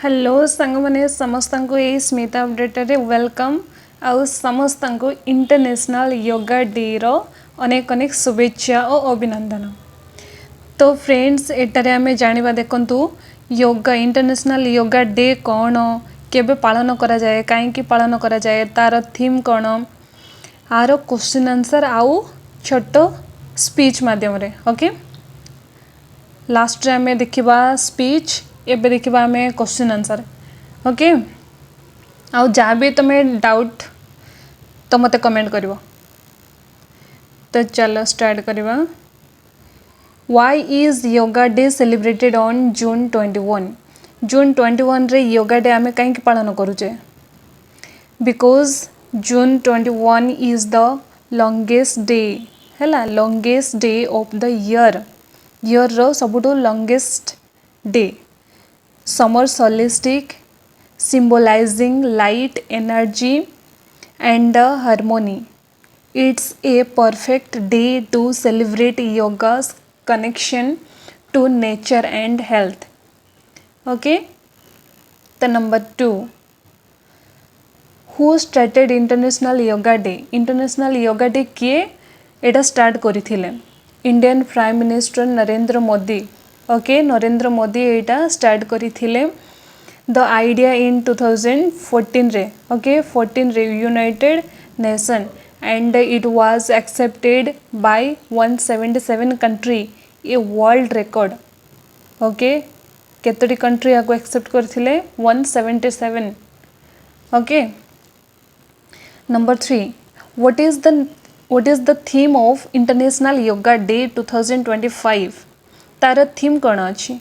Hello सांग मैंने समस्त को ये स्मिता अपडेट रे वेलकम आउ समस्त को इंटरनेशनल योगा डे रो अनेक अनेक शुभेच्छा और अभिनंदन। तो फ्रेंड्स एटारे आमे जानिबा देखंतु योगा इंटरनेशनल योगा डे कौन केबे पालन करा जाए काईकि पालन करा जाए तार थीम कौन आर क्वेश्चन आंसर आउ छोट स्पीच माध्यम रे ओके लास्ट रे आमे देखिबा स्पीच एबे देखिबा आमे क्वेश्चन आंसर ओके आउ जहाँ भी तुम्हें डाउट तो मते कमेंट करिवो। तो चलो स्टार्ट करिबा। Why is yoga day celebrated on June 21? June 21 रे योगा डे आमे काई पालन करूचे because June 21 is the longest day हैला longest day of the year रो सबुठो longest day summer solstice symbolizing light energy and harmony. It's a perfect day to celebrate yoga's connection to nature and health. Okay. The number 2. Who started International Yoga Day? International Yoga Day किए एटा start करिथिले Indian prime minister Narendra Modi okay Narendra Modi एटा start करिथिले the idea in 2014 रे okay 14 रे United Nation and it was accepted by 177 country a world record okay केतोटी country आको accept करथिले 177 okay number 3 what is the theme of international yoga day 2025 तार theme कौन अछि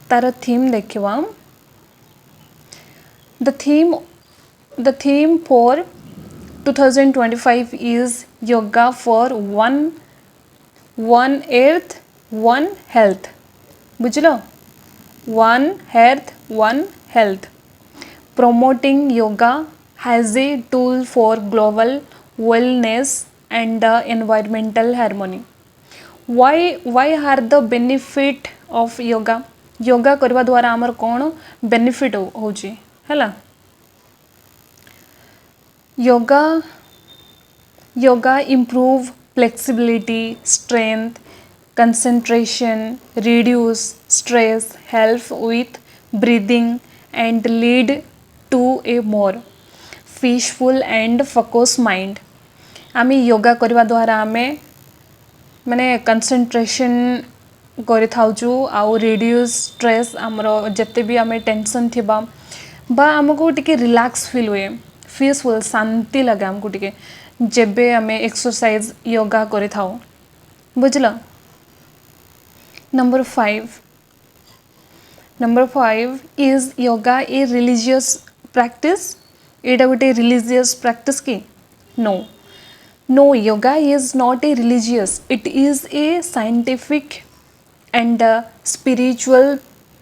तार थीम देखिवा The theme for 2025 is yoga for one earth one health बुझलो one earth one health promoting yoga as a tool for global wellness and environmental harmony. Why are the benefit of yoga? Yoga करवा द्वारा आमर कौन benefit होची हैला yoga improve flexibility strength concentration reduce stress help with breathing and lead to a more peaceful and focus mind आमे yoga करवा द्वारा आमे माने कंसंट्रेशन करि थाउचु आउ रिड्यूस स्ट्रेस हमरो जते भी आमे टेंशन थिबा बा आमको टिके रिलैक्स फील हुए पीसफुल शांति लगे आमको टिके जेबे आमे एक्सरसाइज योगा करे थाओ बुझला। Number 5 is yoga a religious practice एटा गोटे रिलीजियस प्रैक्टिस की no yoga is not a religious it is a scientific and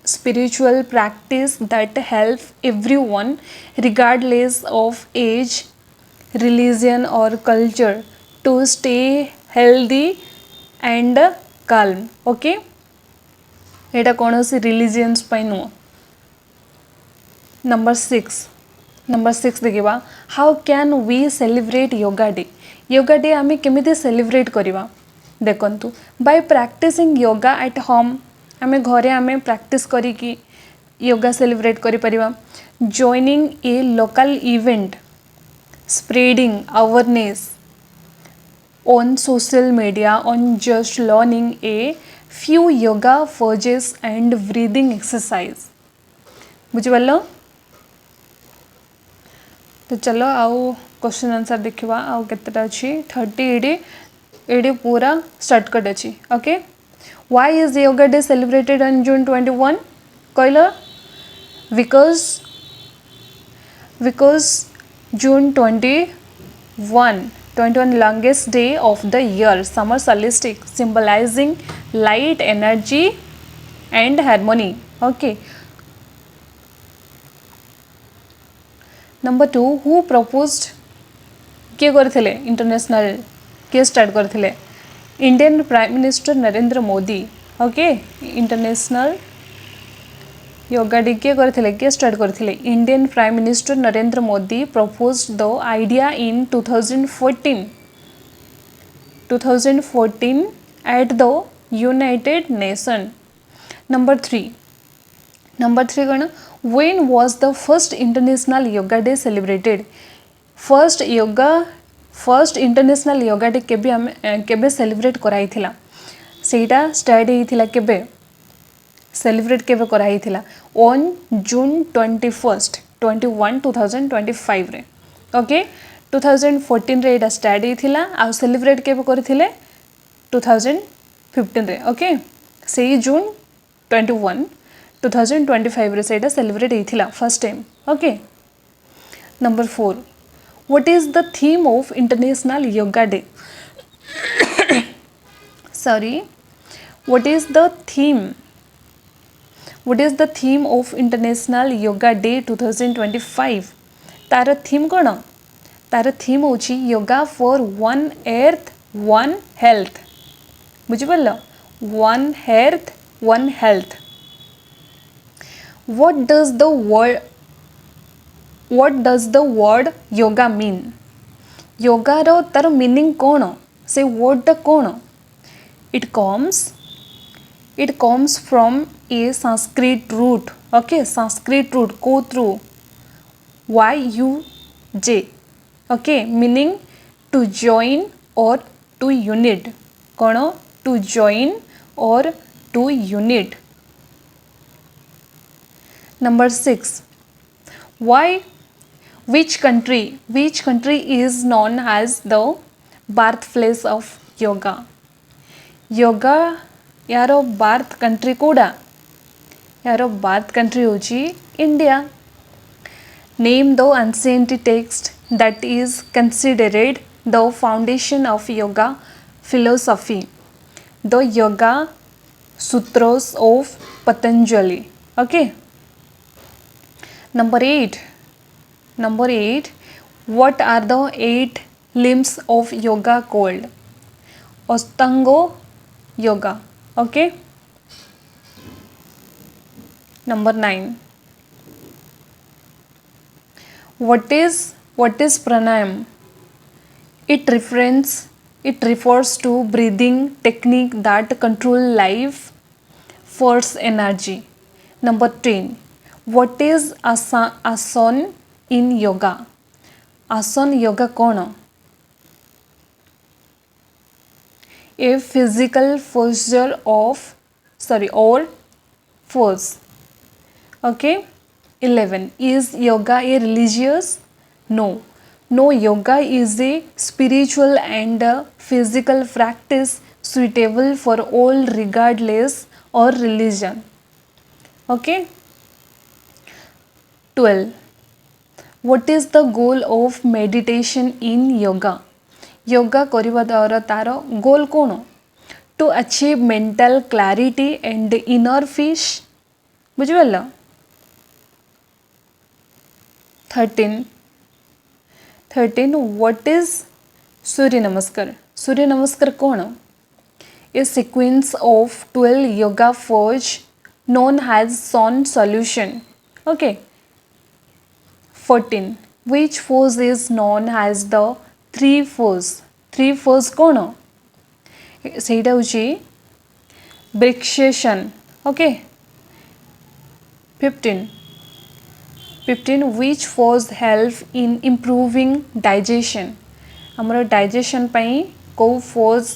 spiritual practice that help everyone regardless of age religion or culture to stay healthy and calm okay एटा कौन सी religions पाई नुह। Number 6 देखिबा how can we celebrate yoga day आमे केमिति celebrate करिबा देखंतु by practising yoga at home आमे घरे आमे प्रैक्टिस करी कि योगा सेलिब्रेट करि परिबा joining a local event spreading awareness on social media on just learning a few yoga poses and breathing exercise बुझिपारलो। तो चलो आउ क्वेश्चन आंसर देखिबा आउ केतेटा अछि 30 एडी पूरा शॉर्टकट अच्छी okay. Why is yoga day celebrated on June 21 कहलो because June 21 longest day of the year summer solstice symbolising light energy and harmony okay. Number 2 who proposed किए करथिले इंटरनेशनल के start करथिले Indian prime minister Narendra Modi okay international yoga day किए करथिले किए start करथिले Indian prime minister Narendra Modi proposed the idea in 2014 at the United Nation. Number 3 कौन when was the first international yoga day celebrated? First international yoga day केबे celebrate कराइथिला सेटा start हेइथिला केबे celebrate केबे कराइथिला on June 21 2025 रे ओके 2014 रे एटा start हेइथिला आ celebrate केबे करथिले 2015 रे ओके से जून 21 2025 रे सेटा सेलिब्रेट हेइथिला first time okay number 4 what is the theme of international yoga day sorry what is the theme of international yoga day 2025 तार थीम कौन तार थीम होची yoga for one earth one health बुझिपाल one health one health what does the word yoga mean yoga रो तार meaning कौन से word कौन it comes from a sanskrit root okay sanskrit root go through yuj okay meaning to join or to unite कौन to join or to unite number 6 which country is known as the birthplace of yoga यारो birth country कोडा यारो birth country होची India name the ancient text that is considered the foundation of yoga philosophy the yoga sutras of Patanjali okay number 8 what are the 8 limbs of yoga called Ashtanga yoga okay number 9 what is pranayam it refers to breathing technique that control life force energy number 10 what is asana in yoga asana yoga कौन a physical posture or pose okay 11 is yoga a religious no yoga is a spiritual and physical practice suitable for all regardless or religion okay 12 what is the goal of meditation in yoga करिबा द्वारा तार गोल कौन to achieve mental clarity and inner peace बुझिपाल 13 what is सूर्य नमस्कार कौन a sequence of 12 yoga pose known as sun solution okay 14 which pose is known as the three pose कौन सेटा होची Vrikshasana okay 15 which pose help in improving digestion हमरो digestion पई को pose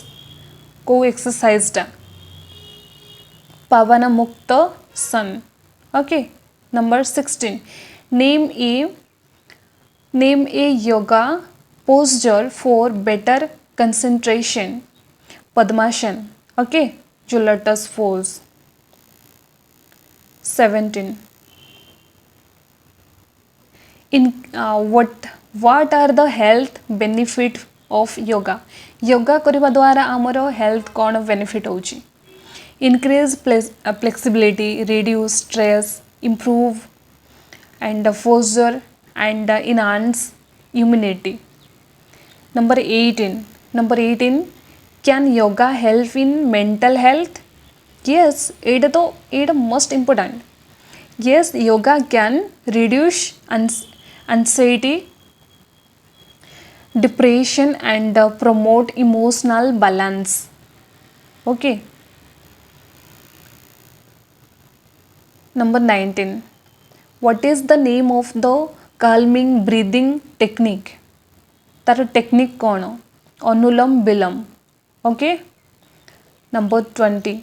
को exercise टा Pavanamuktasana okay number 16 name a yoga posture for better concentration padmashan okay जो lotus pose 17 in what are the health benefit of yoga करिबा द्वारा हमरो health कोन benefit होची increase flexibility reduce stress improve and foster and enhance immunity number 18 can yoga help in mental health yes it must important Yes, yoga can reduce anxiety, depression, and promote emotional balance. Okay. Number 19. What is the name of the calming breathing technique? तार technique कौन? अनुलोम विलोम. Okay. Number 20.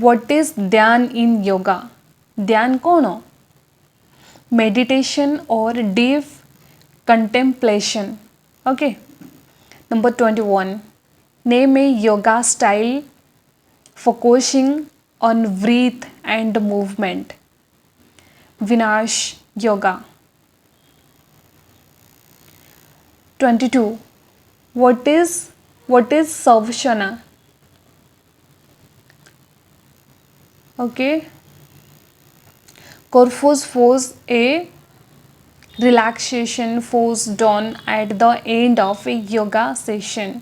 What is ध्यान in yoga? ध्यान कौन? Meditation or deep contemplation. Okay. Number 21. Name a yoga style focusing on breath and movement. Vinash Yoga. 22. What is Savasana? Okay. Corpus pose, a relaxation pose done at the end of a yoga session.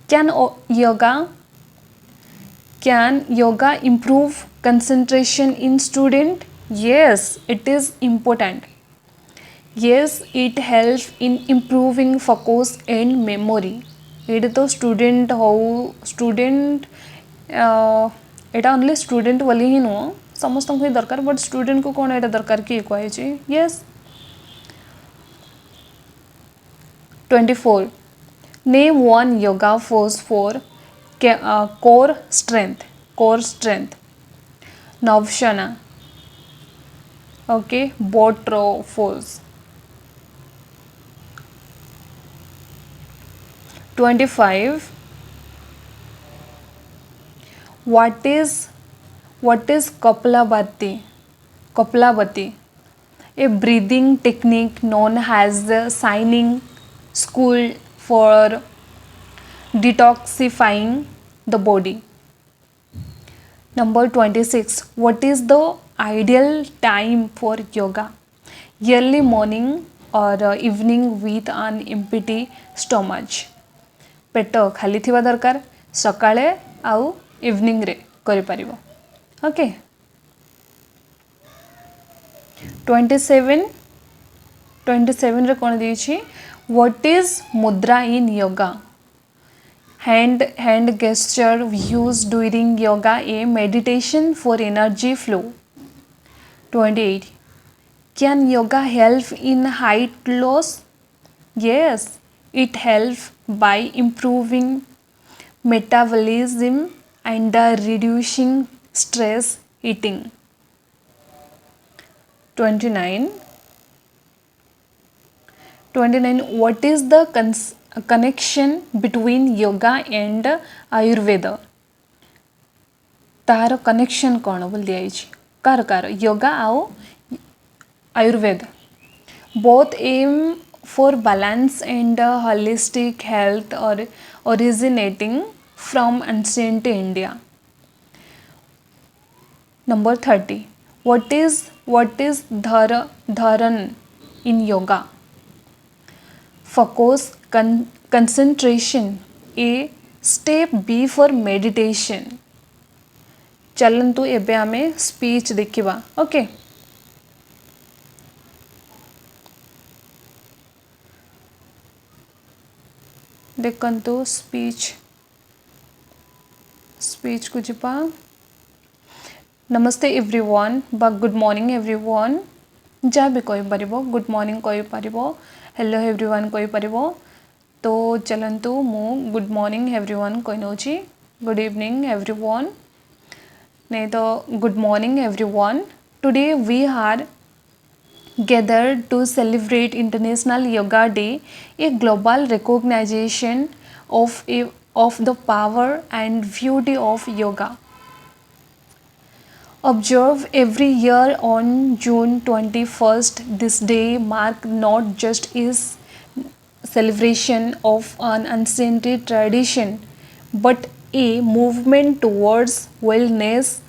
Yoga can yoga improve concentration in student? Yes, it is important. Yes, it helps in improving focus and memory. ଏଇଠି ତ student ହଉ student ଏଇଟା only student ବୋଲି ହିଁ ନୁହଁ ସମସ୍ତଙ୍କୁ ହିଁ ଦରକାର ବଟ୍ ଷ୍ଟୁଡେଣ୍ଟକୁ କ'ଣ ଏଇଟା ଦରକାର କିଏ କୁହାଯାଇଛି Yes 24 name one yoga pose for core strength Navshana okay Botro pose 25 what is Kapalabhati a breathing technique known as the signing school for detoxifying the body. Number 26 what is the ideal time for yoga? Early morning or evening with an empty stomach. पेट खाली थिबा दरकार सकाळे आउ evening रे करि परिबो okay 27 रे कोन दिछि what is मुद्रा इन yoga hand gesture used during yoga a meditation for energy flow 28 can yoga help in height loss yes it helps by improving metabolism and reducing stress eating 29 what is the connection between yoga and ayurveda तार connection कौन बोल दिया car yoga आओ Ayurveda both aim for balance and holistic health or originating from ancient India. Number 30 what is dharan in yoga focus concentration a step B for meditation चलंतु एबे आमे speech देखिबा okay देखंतु speech को जिपा नमस्ते एवरीवन बा गुड मॉर्निंग एवरीवन जा भी कहि परिबो गुड मॉर्निंग कहि परिबो हेलो एवरीवन कहि परिबो तो चलंतु मु गुड मॉर्निंग एवरीवन कहि नोची गुड इवनिंग एवरीवन नहीं तो good morning everyone today we are gathered to celebrate International Yoga Day, a global recognition of the power and beauty of yoga. Observed every year on June 21st, this day marks not just its celebration of an ancient tradition, but a movement towards wellness,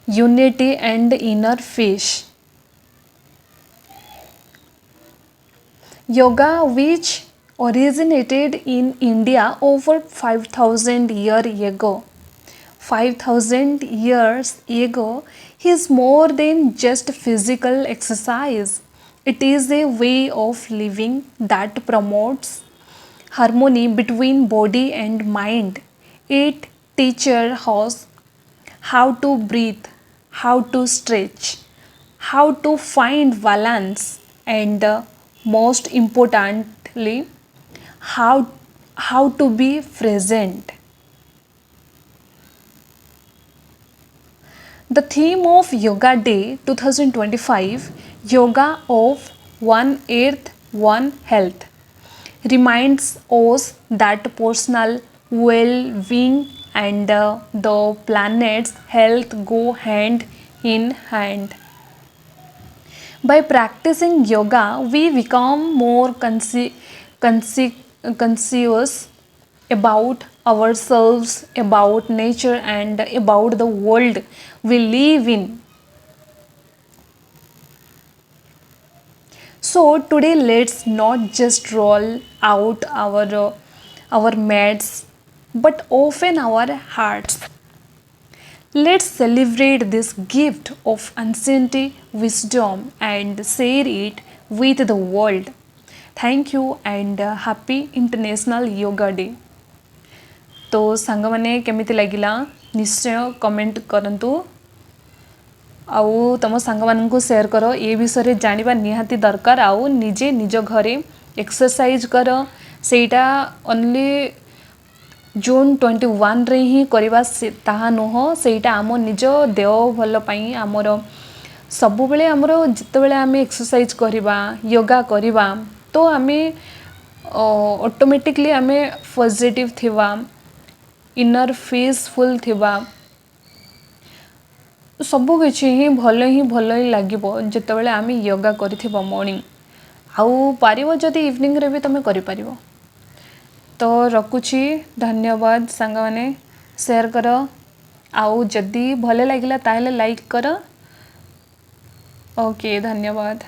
unity and inner peace. Yoga, which originated in India over 5,000 years ago, 5,000 years ago is more than just physical exercise. It is a way of living that promotes harmony between body and mind. It teaches us how to breathe, how to stretch, how to find balance, and most importantly, how, how to be present. The theme of Yoga Day 2025, Yoga of One Earth, One Health, reminds us that personal well being and the planet's health go hand in hand. By practicing yoga, we become more conscious about ourselves, about nature, and about the world we live in. So today, let's not just roll out our mats, but open our hearts. Let's celebrate this gift of ancient wisdom and share it with the world. Thank you and happy International Yoga Day. तो सांगमाने केमिति लागिला निश्चय comment करंतु आउ तुम सांग मानू share कर ए विषय जानिबा निहाती दरकार आउ निजे निज घरे एक्सरसाइज कर सेटा ओनली जून 21 रे ही करवा ताहा नुह सेटा आम निज देह भल पाई आमर सब बेले आमर जिते बेले आमे एक्सरसाइज करवा योगा करवा तो आमे ऑटोमेटिकली आमे पॉजिटिव थिबा इनर पीसफुल थिबा सब किछि ही भल ही लागिबो जिते बेले आमे योगा करिथिबो मॉर्निंग आउ पारिबो जदी इवनिंग रे भी तमे करि पारिबो। तो रखुची धन्यवाद सांग माने शेयर कर आउ जदी भले लागिला ताहले लाइक कर। ओके धन्यवाद।